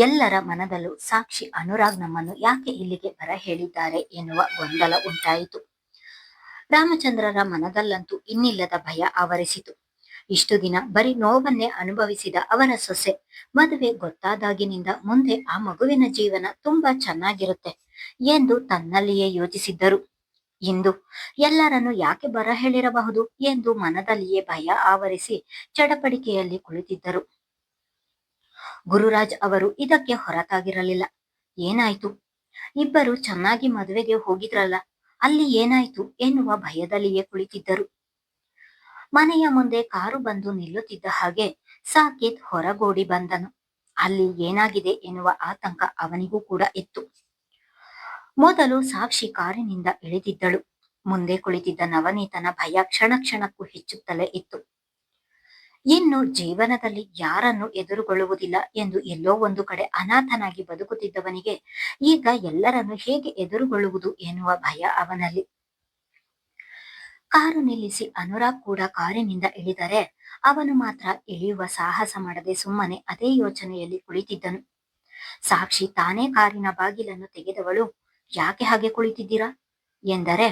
ಎಲ್ಲರ ಮನದಲ್ಲೂ ಸಾಕ್ಷಿ ಅನುರಾಗ್ ನಮ್ಮನ್ನು ಯಾಕೆ ಇಲ್ಲಿಗೆ ಬರ ಹೇಳಿದ್ದಾರೆ ಎನ್ನುವ ಗೊಂದಲ ಉಂಟಾಯಿತು. ರಾಮಚಂದ್ರರ ಮನದಲ್ಲಂತೂ ಇನ್ನಿಲ್ಲದ ಭಯ ಆವರಿಸಿತು. ಇಷ್ಟು ದಿನ ಬರೀ ನೋವನ್ನೇ ಅನುಭವಿಸಿದ ಅವರ ಸೊಸೆ ಮದುವೆ ಗೊತ್ತಾದಾಗಿನಿಂದ ಮುಂದೆ ಆ ಮಗುವಿನ ಜೀವನ ತುಂಬಾ ಚೆನ್ನಾಗಿರುತ್ತೆ ಎಂದು ತನ್ನಲ್ಲಿಯೇ ಯೋಚಿಸಿದ್ದರು. ಇಂದು ಎಲ್ಲರನ್ನು ಯಾಕೆ ಬರ ಹೇಳಿರಬಹುದು ಎಂದು ಮನದಲ್ಲಿಯೇ ಭಯ ಆವರಿಸಿ ಚಡಪಡಿಕೆಯಲ್ಲಿ ಕುಳಿತಿದ್ದರು. ಗುರುರಾಜ್ ಅವರು ಇದಕ್ಕೆ ಹೊರತಾಗಿರಲಿಲ್ಲ. ಏನಾಯ್ತು? ಇಬ್ಬರು ಚೆನ್ನಾಗಿ ಮದುವೆಗೆ ಹೋಗಿದ್ರಲ್ಲ, ಅಲ್ಲಿ ಏನಾಯ್ತು ಎನ್ನುವ ಭಯದಲ್ಲಿಯೇ ಕುಳಿತಿದ್ದರು. ಮನೆಯ ಮುಂದೆ ಕಾರು ಬಂದು ನಿಲ್ಲುತ್ತಿದ್ದ ಹಾಗೆ ಸಾಕೇತ್ ಹೊರಗೋಡಿ ಬಂದನು. ಅಲ್ಲಿ ಏನಾಗಿದೆ ಎನ್ನುವ ಆತಂಕ ಅವನಿಗೂ ಕೂಡ ಇತ್ತು. ಮೊದಲು ಸಾಕ್ಷಿ ಕಾರಿನಿಂದ ಇಳಿದಿದ್ದಳು. ಮುಂದೆ ಕುಳಿತಿದ್ದ ನವನೀತನ ಭಯ ಕ್ಷಣ ಕ್ಷಣಕ್ಕೂ ಹೆಚ್ಚುತ್ತಲೇ ಇತ್ತು. ಇನ್ನು ಜೀವನದಲ್ಲಿ ಯಾರನ್ನು ಎದುರುಗೊಳ್ಳುವುದಿಲ್ಲ ಎಂದು ಎಲ್ಲೋ ಒಂದು ಕಡೆ ಅನಾಥನಾಗಿ ಬದುಕುತ್ತಿದ್ದವನಿಗೆ ಈಗ ಎಲ್ಲರನ್ನು ಹೇಗೆ ಎದುರುಗೊಳ್ಳುವುದು ಎನ್ನುವ ಭಯ ಅವನಲ್ಲಿ. ಕಾರು ನಿಲ್ಲಿಸಿ ಅನುರಾಗ್ ಕೂಡ ಕಾರಿನಿಂದ ಇಳಿದರೆ ಅವನು ಮಾತ್ರ ಇಳಿಯುವ ಸಾಹಸ ಮಾಡದೆ ಸುಮ್ಮನೆ ಅದೇ ಯೋಚನೆಯಲ್ಲಿ ಕುಳಿತಿದ್ದನು. ಸಾಕ್ಷಿ ತಾನೇ ಕಾರಿನ ಬಾಗಿಲನ್ನು ತೆಗೆದವಳು, ಯಾಕೆ ಹಾಗೆ ಕುಳಿತಿದ್ದೀರಾ ಎಂದರೆ,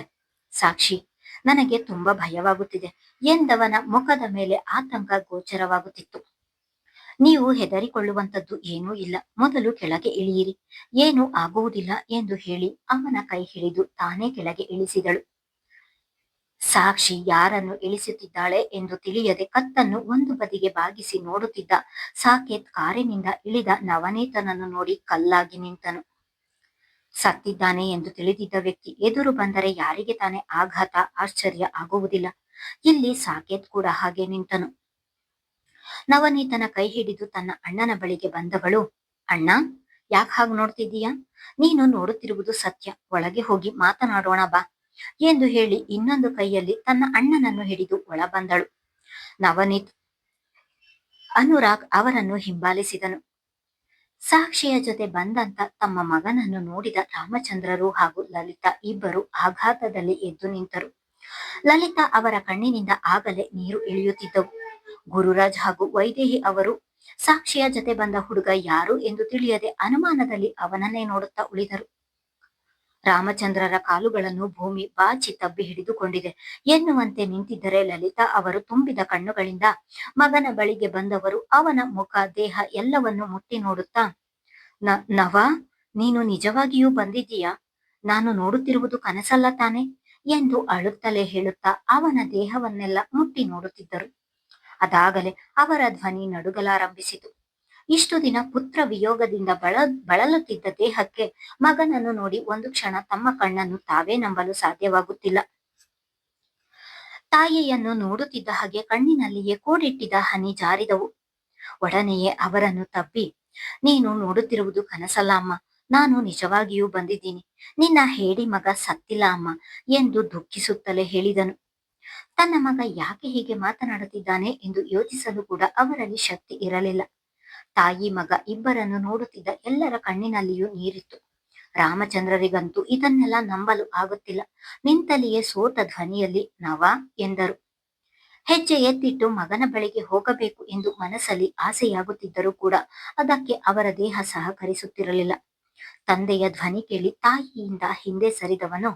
ಸಾಕ್ಷಿ, ನನಗೆ ತುಂಬಾ ಭಯವಾಗುತ್ತಿದೆ ಎಂದವನ ಮುಖದ ಮೇಲೆ ಆತಂಕ ಗೋಚರವಾಗುತ್ತಿತ್ತು. ನೀವು ಹೆದರಿಕೊಳ್ಳುವಂಥದ್ದು ಏನೂ ಇಲ್ಲ, ಮೊದಲು ಕೆಳಗೆ ಇಳಿಯಿರಿ, ಏನೂ ಆಗುವುದಿಲ್ಲ ಎಂದು ಹೇಳಿ ಅವನ ಕೈ ಹಿಡಿದು ತಾನೇ ಕೆಳಗೆ ಇಳಿಸಿದಳು. ಸಾಕ್ಷಿ ಯಾರನ್ನು ಇಳಿಸುತ್ತಿದ್ದಾಳೆ ಎಂದು ತಿಳಿಯದೆ ಕತ್ತನ್ನು ಒಂದು ಬದಿಗೆ ಬಾಗಿಸಿ ನೋಡುತ್ತಿದ್ದ ಸಾಕೇತ್ ಕಾರಿನಿಂದ ಇಳಿದ ನವನೀತನನ್ನು ನೋಡಿ ಕಲ್ಲಾಗಿ ನಿಂತನು. ಸತ್ತಿದ್ದಾನೆ ಎಂದು ತಿಳಿದಿದ್ದ ವ್ಯಕ್ತಿ ಎದುರು ಬಂದರೆ ಯಾರಿಗೆ ತಾನೇ ಆಘಾತ, ಆಶ್ಚರ್ಯ ಆಗುವುದಿಲ್ಲ. ಇಲ್ಲಿ ಸಾಕೇತ್ ಕೂಡ ಹಾಗೆ ನಿಂತನು. ನವನೀತನ ಕೈ ಹಿಡಿದು ತನ್ನ ಅಣ್ಣನ ಬಳಿಗೆ ಬಂದವಳು, ಅಣ್ಣ, ಯಾಕೆ ಹಾಗೆ ನೋಡ್ತಿದ್ದೀಯಾ? ನೀನು ನೋಡುತ್ತಿರುವುದು ಸತ್ಯ, ಒಳಗೆ ಹೋಗಿ ಮಾತನಾಡೋಣ ಬಾ ಎಂದು ಹೇಳಿ ಇನ್ನೊಂದು ಕೈಯಲ್ಲಿ ತನ್ನ ಅಣ್ಣನನ್ನು ಹಿಡಿದು ಒಳ ಬಂದಳು. ನವನೀತ್ ಅನುರಾಗ್ ಅವರನ್ನು ಹಿಂಬಾಲಿಸಿದನು. ಸಾಕ್ಷಿಯ ಜೊತೆ ಬಂದಂತ ತಮ್ಮ ಮಗನನ್ನು ನೋಡಿದ ರಾಮಚಂದ್ರರು ಹಾಗೂ ಲಲಿತಾ ಇಬ್ಬರು ಆಘಾತದಲ್ಲಿ ಎದ್ದು ನಿಂತರು. ಲಲಿತಾ ಅವರ ಕಣ್ಣಿನಿಂದ ಆಗಲೇ ನೀರು ಇಳಿಯುತ್ತಿದ್ದವು. ಗುರುರಾಜ್ ಹಾಗೂ ವೈದೇಹಿ ಅವರು ಸಾಕ್ಷಿಯ ಜೊತೆ ಬಂದ ಹುಡುಗ ಯಾರು ಎಂದು ತಿಳಿಯದೆ ಅನುಮಾನದಲ್ಲಿ ಅವನನ್ನೇ ನೋಡುತ್ತಾ ಉಳಿದರು. ರಾಮಚಂದ್ರರ ಕಾಲುಗಳನ್ನು ಭೂಮಿ ಬಾಚಿ ತಬ್ಬಿ ಹಿಡಿದುಕೊಂಡಿದೆ ಎನ್ನುವಂತೆ ನಿಂತಿದ್ದರೆ ಲಲಿತಾ ಅವರು ತುಂಬಿದ ಕಣ್ಣುಗಳಿಂದ ಮಗನ ಬಳಿಗೆ ಬಂದವರು ಅವನ ಮುಖ, ದೇಹ ಎಲ್ಲವನ್ನು ಮುಟ್ಟಿ ನೋಡುತ್ತಾ, ನವ, ನೀನು ನಿಜವಾಗಿಯೂ ಬಂದಿದ್ದೀಯಾ? ನಾನು ನೋಡುತ್ತಿರುವುದು ಕನಸಲ್ಲ ತಾನೆ ಎಂದು ಅಳುತ್ತಲೇ ಹೇಳುತ್ತಾ ಅವನ ದೇಹವನ್ನೆಲ್ಲ ಮುಟ್ಟಿ ನೋಡುತ್ತಿದ್ದರು. ಅದಾಗಲೇ ಅವರ ಧ್ವನಿ ನಡುಗಲಾರಂಭಿಸಿತು. ಇಷ್ಟು ದಿನ ಪುತ್ರ ವಿಯೋಗದಿಂದ ಬಳಲುತ್ತಿದ್ದ ದೇಹಕ್ಕೆ ಮಗನನ್ನು ನೋಡಿ ಒಂದು ಕ್ಷಣ ತಮ್ಮ ಕಣ್ಣನ್ನು ತಾವೇ ನಂಬಲು ಸಾಧ್ಯವಾಗುತ್ತಿಲ್ಲ. ತಾಯಿಯನ್ನು ನೋಡುತ್ತಿದ್ದ ಹಾಗೆ ಕಣ್ಣಿನಲ್ಲಿಯೇ ಕೂಡಿಟ್ಟಿದ್ದ ಹನಿ ಜಾರಿದವು. ಒಡನೆಯೇ ಅವರನ್ನು ತಬ್ಬಿ, ನೀನು ನೋಡುತ್ತಿರುವುದು ಕನಸಲ್ಲ ಅಮ್ಮ, ನಾನು ನಿಜವಾಗಿಯೂ ಬಂದಿದ್ದೀನಿ, ನಿನ್ನ ಹೇಡಿ ಮಗ ಸತ್ತಿಲ್ಲ ಅಮ್ಮ ಎಂದು ದುಃಖಿಸುತ್ತಲೇ ಹೇಳಿದನು. ತನ್ನ ಮಗ ಯಾಕೆ ಹೀಗೆ ಮಾತನಾಡುತ್ತಿದ್ದಾನೆ ಎಂದು ಯೋಚಿಸಲು ಕೂಡ ಅವರಲ್ಲಿ ಶಕ್ತಿ ಇರಲಿಲ್ಲ. ತಾಯಿ ಮಗ ಇಬ್ಬರನ್ನು ನೋಡುತ್ತಿದ್ದ ಎಲ್ಲರ ಕಣ್ಣಿನಲ್ಲಿಯೂ ನೀರಿತ್ತು. ರಾಮಚಂದ್ರರಿಗಂತೂ ಇದನ್ನೆಲ್ಲ ನಂಬಲು ಆಗುತ್ತಿಲ್ಲ. ನಿಂತಲ್ಲಿಯೇ ಸೋತ ಧ್ವನಿಯಲ್ಲಿ ನವ ಎಂದರು. ಹೆಜ್ಜೆ ಎತ್ತಿಟ್ಟು ಮಗನ ಬಳಿಗೆ ಹೋಗಬೇಕು ಎಂದು ಮನಸ್ಸಲ್ಲಿ ಆಸೆಯಾಗುತ್ತಿದ್ದರೂ ಕೂಡ ಅದಕ್ಕೆ ಅವರ ದೇಹ ಸಹಕರಿಸುತ್ತಿರಲಿಲ್ಲ. ತಂದೆಯ ಧ್ವನಿ ಕೇಳಿ ತಾಯಿಯಿಂದ ಹಿಂದೆ ಸರಿದವನು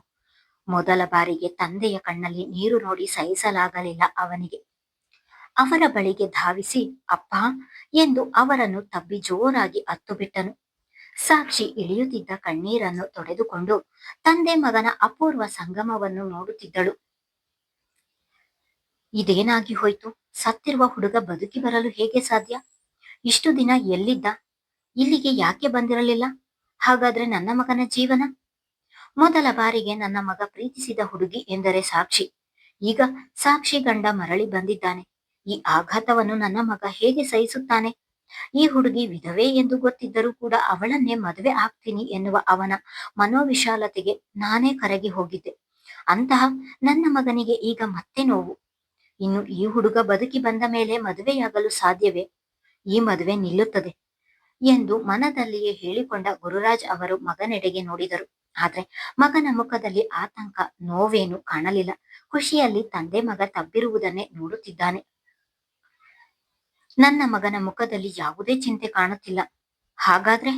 ಮೊದಲ ಬಾರಿಗೆ ತಂದೆಯ ಕಣ್ಣಲ್ಲಿ ನೀರು ನೋಡಿ ಸಹಿಸಲಾಗಲಿಲ್ಲ ಅವನಿಗೆ. ಅವರ ಬಳಿಗೆ ಧಾವಿಸಿ ಅಪ್ಪ ಎಂದು ಅವರನ್ನು ತಬ್ಬಿ ಜೋರಾಗಿ ಅತ್ತು ಬಿಟ್ಟನು. ಸಾಕ್ಷಿ ಇಳಿಯುತ್ತಿದ್ದ ಕಣ್ಣೀರನ್ನು ತೊಡೆದುಕೊಂಡು ತಂದೆ ಮಗನ ಅಪೂರ್ವ ಸಂಗಮವನ್ನು ನೋಡುತ್ತಿದ್ದಳು. ಇದೇನಾಗಿ ಹೋಯ್ತು? ಸತ್ತಿರುವ ಹುಡುಗ ಬದುಕಿ ಬರಲು ಹೇಗೆ ಸಾಧ್ಯ? ಇಷ್ಟು ದಿನ ಎಲ್ಲಿದ್ದ? ಇಲ್ಲಿಗೆ ಯಾಕೆ ಬಂದಿರಲಿಲ್ಲ? ಹಾಗಾದ್ರೆ ನನ್ನ ಮಗನ ಜೀವನ? ಮೊದಲ ಬಾರಿಗೆ ನನ್ನ ಮಗ ಪ್ರೀತಿಸಿದ ಹುಡುಗಿ ಎಂದರೆ ಸಾಕ್ಷಿ. ಈಗ ಸಾಕ್ಷಿ ಗಂಡ ಮರಳಿ ಬಂದಿದ್ದಾನೆ. ಈ ಆಘಾತವನ್ನು ನನ್ನ ಮಗ ಹೇಗೆ ಸಹಿಸುತ್ತಾನೆ? ಈ ಹುಡುಗಿ ವಿಧವೆ ಎಂದು ಗೊತ್ತಿದ್ದರೂ ಕೂಡ ಅವಳನ್ನೇ ಮದುವೆ ಆಗ್ತೀನಿ ಎನ್ನುವ ಅವನ ಮನೋವಿಶಾಲತೆಗೆ ನಾನೇ ಕರಗಿ ಹೋಗಿದ್ದೆ. ಅಂತಹ ನನ್ನ ಮಗನಿಗೆ ಈಗ ಮತ್ತೆ ನೋವು. ಇನ್ನು ಈ ಹುಡುಗ ಬದುಕಿ ಬಂದ ಮೇಲೆ ಮದುವೆಯಾಗಲು ಸಾಧ್ಯವೇ? ಈ ಮದುವೆ ನಿಲ್ಲುತ್ತದೆ ಎಂದು ಮನದಲ್ಲಿಯೇ ಹೇಳಿಕೊಂಡ ಗುರುರಾಜ್ ಅವರು ಮಗನೆಡೆಗೆ ನೋಡಿದರು. ಆದ್ರೆ ಮಗನ ಮುಖದಲ್ಲಿ ಆತಂಕ, ನೋವೇನು ಕಾಣಲಿಲ್ಲ. ಖುಷಿಯಲ್ಲಿ ತಂದೆ ಮಗ ತಬ್ಬಿರುವುದನ್ನೇ ನೋಡುತ್ತಿದ್ದಾನೆ. ನನ್ನ ಮಗನ ಮುಖದಲ್ಲಿ ಯಾವುದೇ ಚಿಂತೆ ಕಾಣುತ್ತಿಲ್ಲ. ಹಾಗಾದ್ರೆ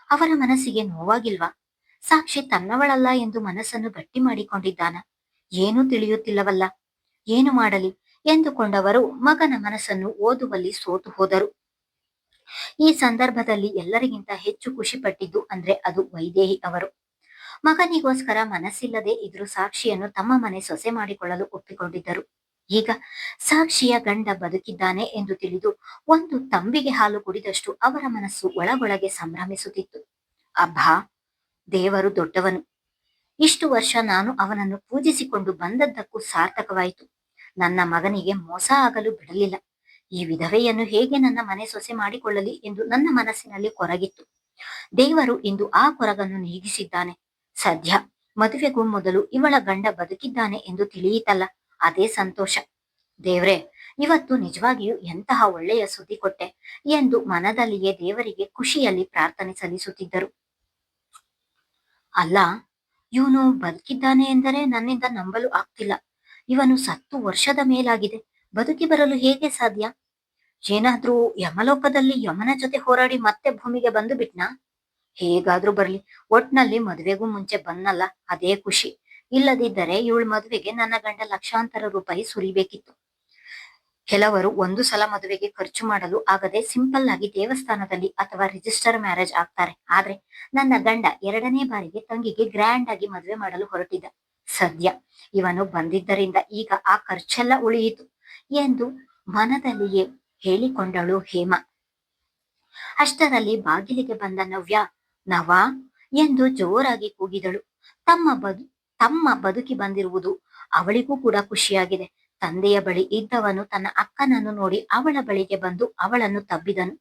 ಅವರ ಮನಸ್ಸಿಗೆ ನೋವಾಗಿಲ್ವಾ? ಸಾಕ್ಷಿ ತನ್ನವಳಲ್ಲ ಎಂದು ಮನಸ್ಸನ್ನು ಗಟ್ಟಿ ಮಾಡಿಕೊಂಡಿದ್ದಾನ? ಏನೂ ತಿಳಿಯುತ್ತಿಲ್ಲವಲ್ಲ, ಏನು ಮಾಡಲಿ ಎಂದುಕೊಂಡವರು ಮಗನ ಮನಸ್ಸನ್ನು ಓದುವಲ್ಲಿ ಸೋತು ಹೋದರು. ಈ ಸಂದರ್ಭದಲ್ಲಿ ಎಲ್ಲರಿಗಿಂತ ಹೆಚ್ಚು ಖುಷಿ ಪಟ್ಟಿದ್ದು ಅಂದ್ರೆ ಅದು ವೈದೇಹಿ ಅವರು. ಮಗನಿಗೋಸ್ಕರ ಮನಸ್ಸಿಲ್ಲದೆ ಇದ್ರು ಸಾಕ್ಷಿಯನ್ನು ತಮ್ಮ ಮನೆ ಸೊಸೆ ಮಾಡಿಕೊಳ್ಳಲು ಒಪ್ಪಿಕೊಂಡಿದ್ದರು. ಈಗ ಸಾಕ್ಷಿಯ ಗಂಡ ಬದುಕಿದ್ದಾನೆ ಎಂದು ತಿಳಿದು ಒಂದು ತಂಬಿಗೆ ಹಾಲು ಕುಡಿದಷ್ಟು ಅವರ ಮನಸ್ಸು ಒಳಗೊಳಗೆ ಸಂಭ್ರಮಿಸುತ್ತಿತ್ತು. ಅಬ್ಬಾ, ದೇವರು ದೊಡ್ಡವನು. ಇಷ್ಟು ವರ್ಷ ನಾನು ಅವನನ್ನು ಪೂಜಿಸಿಕೊಂಡು ಬಂದದ್ದಕ್ಕೂ ಸಾರ್ಥಕವಾಯಿತು. ನನ್ನ ಮಗನಿಗೆ ಮೋಸ ಆಗಲು ಬಿಡಲಿಲ್ಲ. ಈ ವಿಧವೆಯನ್ನು ಹೇಗೆ ನನ್ನ ಮನೆ ಸೊಸೆ ಮಾಡಿಕೊಳ್ಳಲಿ ಎಂದು ನನ್ನ ಮನಸ್ಸಿನಲ್ಲಿ ಕೊರಗಿತ್ತು. ದೇವರು ಇಂದು ಆ ಕೊರಗನ್ನು ನೀಗಿಸಿದ್ದಾನೆ. ಸದ್ಯ ಮದುವೆಗೂ ಮೊದಲು ಇವಳ ಗಂಡ ಬದುಕಿದ್ದಾನೆ ಎಂದು ತಿಳಿಯಿತಲ್ಲ, ಅದೇ ಸಂತೋಷ. ದೇವ್ರೆ, ಇವತ್ತು ನಿಜವಾಗಿಯೂ ಎಂತಹ ಒಳ್ಳೆಯ ಸುದ್ದಿ ಕೊಟ್ಟೆ ಎಂದು ಮನದಲ್ಲಿಯೇ ದೇವರಿಗೆ ಖುಷಿಯಲ್ಲಿ ಪ್ರಾರ್ಥನೆ ಸಲ್ಲಿಸುತ್ತಿದ್ದರು. ಅಲ್ಲ, ಇವನು ಬದುಕಿದ್ದಾನೆ ಎಂದರೆ ನನ್ನಿಂದ ನಂಬಲು ಆಗ್ತಿಲ್ಲ. ಇವನು ಸತ್ತು ವರ್ಷದ ಮೇಲಾಗಿದೆ, ಬದುಕಿ ಬರಲು ಹೇಗೆ ಸಾಧ್ಯ? ಏನಾದ್ರೂ ಯಮಲೋಕದಲ್ಲಿ ಯಮನ ಜೊತೆ ಹೋರಾಡಿ ಮತ್ತೆ ಭೂಮಿಗೆ ಬಂದು ಬಿಟ್ನಾ? ಹೇಗಾದ್ರೂ ಬರ್ಲಿ, ಒಟ್ನಲ್ಲಿ ಮದುವೆಗೂ ಮುಂಚೆ ಬಂದಲ್ಲ, ಅದೇ ಖುಷಿ. ಇಲ್ಲದಿದ್ದರೆ ಇವಳ ಮದುವೆಗೆ ನನ್ನ ಗಂಡ ಲಕ್ಷಾಂತರ ರೂಪಾಯಿ ಸುರಿಬೇಕಿತ್ತು. ಕೆಲವರು ಒಂದು ಸಲ ಮದುವೆಗೆ ಖರ್ಚು ಮಾಡಲು ಆಗದೆ ಸಿಂಪಲ್ ಆಗಿ ದೇವಸ್ಥಾನದಲ್ಲಿ ಅಥವಾ ರಿಜಿಸ್ಟರ್ ಮ್ಯಾರೇಜ್ ಆಗ್ತಾರೆ. ಆದ್ರೆ ನನ್ನ ಗಂಡ ಎರಡನೇ ಬಾರಿಗೆ ತಂಗಿಗೆ ಗ್ರ್ಯಾಂಡ್ ಆಗಿ ಮದುವೆ ಮಾಡಲು ಹೊರಟಿದ್ದ. ಸದ್ಯ ಇವನು ಬಂದಿದ್ದರಿಂದ ಈಗ ಆ ಖರ್ಚೆಲ್ಲ ಉಳಿಯಿತು ಎಂದು ಮನದಲ್ಲಿಯೇ ಹೇಳಿಕೊಂಡಳು ಹೇಮಾ. ಅಷ್ಟರಲ್ಲಿ ಬಾಗಿಲಿಗೆ ಬಂದ ನವ್ಯ, ನವಾ ಎಂದು ಜೋರಾಗಿ ಕೂಗಿದಳು. ತಮ್ಮ ಬದುಕಿ ಬಂದಿರುವುದು ಅವಳಿಗೂ ಕೂಡ ಖುಷಿಯಾಗಿದೆ. ತಂದೆಯ ಬಳಿ ಇದ್ದವನು ತನ್ನ ಅಕ್ಕನನ್ನು ನೋಡಿ ಅವಳ ಬಳಿಗೆ ಬಂದು ಅವಳನ್ನು ತಬ್ಬಿದನು.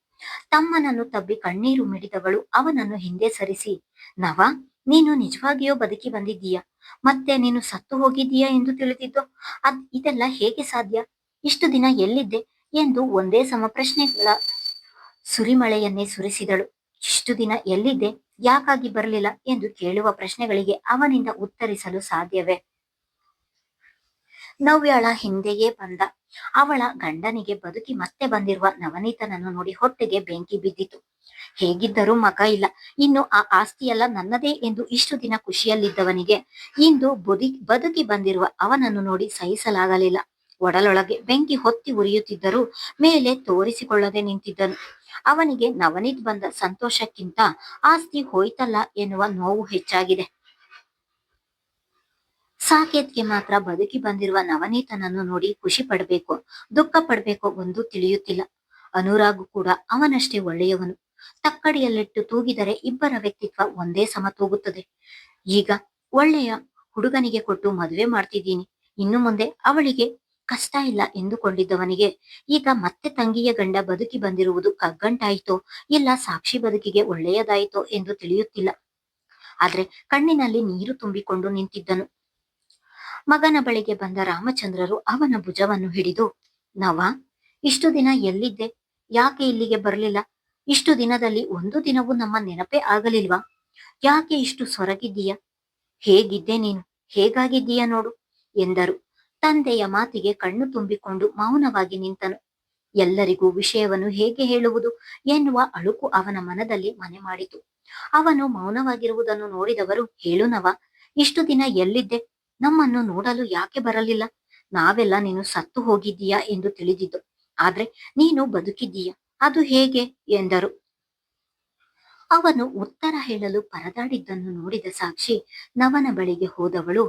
ತಮ್ಮನನ್ನು ತಬ್ಬಿ ಕಣ್ಣೀರು ಮಿಡಿದವಳು ಅವನನ್ನು ಹಿಂದೆ ಸರಿಸಿ, ನವಾ, ನೀನು ನಿಜವಾಗಿಯೋ ಬದುಕಿ ಬಂದಿದ್ದೀಯಾ? ಮತ್ತೆ ನೀನು ಸತ್ತು ಹೋಗಿದ್ದೀಯಾ ಎಂದು ತಿಳಿದಿದ್ದೋ? ಇದೆಲ್ಲ ಹೇಗೆ ಸಾಧ್ಯ? ಇಷ್ಟು ದಿನ ಎಲ್ಲಿದ್ದೆ ಎಂದು ಒಂದೇ ಸಮ ಪ್ರಶ್ನೆಗಳ ಸುರಿಮಳೆಯನ್ನೇ ಸುರಿಸಿದಳು. ಇಷ್ಟು ದಿನ ಎಲ್ಲಿದ್ದೆ, ಯಾಕಾಗಿ ಬರಲಿಲ್ಲ ಎಂದು ಕೇಳುವ ಪ್ರಶ್ನೆಗಳಿಗೆ ಅವನಿಂದ ಉತ್ತರಿಸಲು ಸಾಧ್ಯವೇ? ನವ್ಯಾಳ ಹಿಂದೆಯೇ ಬಂದ ಅವಳ ಗಂಡನಿಗೆ ಬದುಕಿ ಮತ್ತೆ ಬಂದಿರುವ ನವನೀತನನ್ನು ನೋಡಿ ಹೊಟ್ಟೆಗೆ ಬೆಂಕಿ ಬಿದ್ದಿತು. ಹೇಗಿದ್ದರೂ ಮಗ ಇಲ್ಲ, ಇನ್ನು ಆ ಆಸ್ತಿಯೆಲ್ಲ ನನ್ನದೇ ಎಂದು ಇಷ್ಟು ದಿನ ಖುಷಿಯಲ್ಲಿದ್ದವನಿಗೆ ಇಂದು ಬದುಕಿ ಬಂದಿರುವ ಅವನನ್ನು ನೋಡಿ ಸಹಿಸಲಾಗಲಿಲ್ಲ. ಒಡಲೊಳಗೆ ಬೆಂಕಿ ಹೊತ್ತಿ ಉರಿಯುತ್ತಿದ್ದರೂ ಮೇಲೆ ತೋರಿಸಿಕೊಳ್ಳದೆ ನಿಂತಿದ್ದನು. ಅವನಿಗೆ ನವನೀತ್ ಬಂದ ಸಂತೋಷಕ್ಕಿಂತ ಆಸ್ತಿ ಹೋಯ್ತಲ್ಲ ಎನ್ನುವ ನೋವು ಹೆಚ್ಚಾಗಿದೆ. ಸಾಕೇತ್ಗೆ ಮಾತ್ರ ಬದುಕಿ ಬಂದಿರುವ ನವನೀತನನ್ನು ನೋಡಿ ಖುಷಿ ಪಡಬೇಕೋ ದುಃಖ ಪಡಬೇಕೋ ಒಂದು ತಿಳಿಯುತ್ತಿಲ್ಲ. ಅನುರಾಗ್ ಕೂಡ ಅವನಷ್ಟೇ ಒಳ್ಳೆಯವನು. ತಕ್ಕಡಿಯಲ್ಲಿಟ್ಟು ತೂಗಿದರೆ ಇಬ್ಬರ ವ್ಯಕ್ತಿತ್ವ ಒಂದೇ ಸಮ ತೂಗುತ್ತದೆ. ಈಗ ಒಳ್ಳೆಯ ಹುಡುಗನಿಗೆ ಕೊಟ್ಟು ಮದುವೆ ಮಾಡ್ತಿದ್ದೀನಿ, ಇನ್ನು ಮುಂದೆ ಅವಳಿಗೆ ಕಷ್ಟ ಇಲ್ಲ ಎಂದುಕೊಂಡಿದ್ದವನಿಗೆ ಈಗ ಮತ್ತೆ ತಂಗಿಯ ಗಂಡ ಬದುಕಿ ಬಂದಿರುವುದು ಕಗ್ಗಂಟಾಯಿತೋ ಇಲ್ಲ ಸಾಕ್ಷಿ ಬದುಕಿಗೆ ಒಳ್ಳೆಯದಾಯಿತೋ ಎಂದು ತಿಳಿಯುತ್ತಿಲ್ಲ. ಆದ್ರೆ ಕಣ್ಣಿನಲ್ಲಿ ನೀರು ತುಂಬಿಕೊಂಡು ನಿಂತಿದ್ದನು. ಮಗನ ಬಳಿಗೆ ಬಂದ ರಾಮಚಂದ್ರರು ಅವನ ಭುಜವನ್ನು ಹಿಡಿದು, ನವ, ಇಷ್ಟು ದಿನ ಎಲ್ಲಿದ್ದೆ? ಯಾಕೆ ಇಲ್ಲಿಗೆ ಬರಲಿಲ್ಲ? ಇಷ್ಟು ದಿನದಲ್ಲಿ ಒಂದು ದಿನವೂ ನಮ್ಮ ನೆನಪೇ ಆಗಲಿಲ್ವಾ? ಯಾಕೆ ಇಷ್ಟು ಸೊರಗಿದ್ದೀಯ? ಹೇಗಿದ್ದೆ ನೀನು? ಹೇಗಾಗಿದ್ದೀಯ ನೋಡು ಎಂದರು. ತಂದೆಯ ಮಾತಿಗೆ ಕಣ್ಣು ತುಂಬಿಕೊಂಡು ಮೌನವಾಗಿ ನಿಂತನು. ಎಲ್ಲರಿಗೂ ವಿಷಯವನ್ನು ಹೇಗೆ ಹೇಳುವುದು ಎನ್ನುವ ಅಳುಕು ಅವನ ಮನದಲ್ಲಿ ಮನೆ ಮಾಡಿತು. ಅವನು ಮೌನವಾಗಿರುವುದನ್ನು ನೋಡಿದವರು, ಹೇಳು ನವ, ಇಷ್ಟು ದಿನ ಎಲ್ಲಿದ್ದೆ? ನಮ್ಮನ್ನು ನೋಡಲು ಯಾಕೆ ಬರಲಿಲ್ಲ? ನಾವೆಲ್ಲ ನೀನು ಸತ್ತು ಹೋಗಿದ್ದೀಯಾ ಎಂದು ತಿಳಿದಿದ್ದು, ಆದ್ರೆ ನೀನು ಬದುಕಿದ್ದೀಯ, ಅದು ಹೇಗೆ ಎಂದರು. ಅವನು ಉತ್ತರ ಹೇಳಲು ಪರದಾಡಿದ್ದನ್ನು ನೋಡಿದ ಸಾಕ್ಷಿ ನವನ ಬಳಿಗೆ ಹೋದವಳು,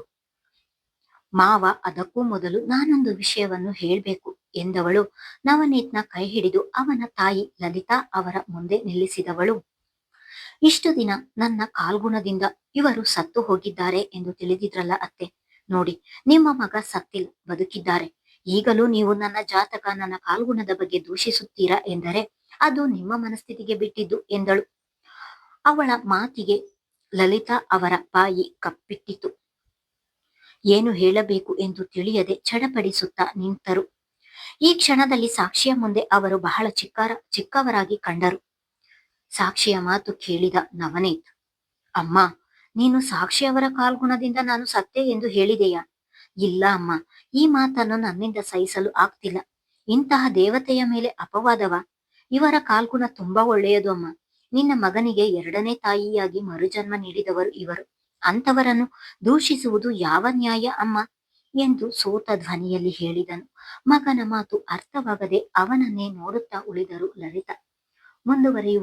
ಮಾವ, ಅದಕ್ಕೂ ಮೊದಲು ನಾನೊಂದು ವಿಷಯವನ್ನು ಹೇಳ್ಬೇಕು ಎಂದವಳು ನವನೀತ್ನ ಕೈ ಹಿಡಿದು ಅವನ ತಾಯಿ ಲಲಿತಾ ಅವರ ಮುಂದೆ ನಿಲ್ಲಿಸಿದವಳು. ಇಷ್ಟು ದಿನ ನನ್ನ ಕಾಲ್ಗುಣದಿಂದ ಇವರು ಸತ್ತು ಹೋಗಿದ್ದಾರೆ ಎಂದು ತಿಳಿದಿದ್ರಲ್ಲ ಅತ್ತೆ, ನೋಡಿ, ನಿಮ್ಮ ಮಗ ಸತ್ತಿಲ್ಲ, ಬದುಕಿದ್ದಾರೆ. ಈಗಲೂ ನೀವು ನನ್ನ ಜಾತಕ, ನನ್ನ ಕಾಲ್ಗುಣದ ಬಗ್ಗೆ ದೂಷಿಸುತ್ತೀರಾ ಎಂದರೆ ಅದು ನಿಮ್ಮ ಮನಸ್ಥಿತಿಗೆ ಬಿಟ್ಟಿದ್ದು ಎಂದಳು. ಅವಳ ಮಾತಿಗೆ ಲಲಿತಾ ಅವರ ಬಾಯಿ ಕಪ್ಪಿಟ್ಟಿತು. ಏನು ಹೇಳಬೇಕು ಎಂದು ತಿಳಿಯದೆ ಚಡಪಡಿಸುತ್ತಾ ನಿಂತರು. ಈ ಕ್ಷಣದಲ್ಲಿ ಸಾಕ್ಷಿಯ ಮುಂದೆ ಅವರು ಬಹಳ ಚಿಕ್ಕವರಾಗಿ ಕಂಡರು. ಸಾಕ್ಷಿಯ ಮಾತು ಕೇಳಿದ ನವನೀತ್, ಅಮ್ಮ, ನೀನು ಸಾಕ್ಷಿಯವರ ಕಾಲ್ಗುಣದಿಂದ ನಾನು ಸತ್ತೆ ಎಂದು ಹೇಳಿದೆಯಾ? ಇಲ್ಲ ಅಮ್ಮ, ಈ ಮಾತನ್ನು ನನ್ನಿಂದ ಸಹಿಸಲು ಆಗ್ತಿಲ್ಲ. ಇಂತಹ ದೇವತೆಯ ಮೇಲೆ ಅಪವಾದವ? ಇವರ ಕಾಲ್ಗುಣ ತುಂಬಾ ಒಳ್ಳೆಯದು ಅಮ್ಮ. ನಿನ್ನ ಮಗನಿಗೆ ಎರಡನೇ ತಾಯಿಯಾಗಿ ಮರುಜನ್ಮ ನೀಡಿದವರು ಇವರು. ಅಂತವರನ್ನು ದೂಷಿಸುವುದು ಯಾವ ನ್ಯಾಯ ಅಮ್ಮ ಎಂದು ಸೋತ ಧ್ವನಿಯಲ್ಲಿ ಹೇಳಿದನು. ಮಗನ ಮಾತು ಅರ್ಥವಾಗದೆ ಅವನನ್ನೇ ನೋಡುತ್ತಾ ಉಳಿದರು ಲಲಿತಾ. ಮುಂದುವರಿಯುವ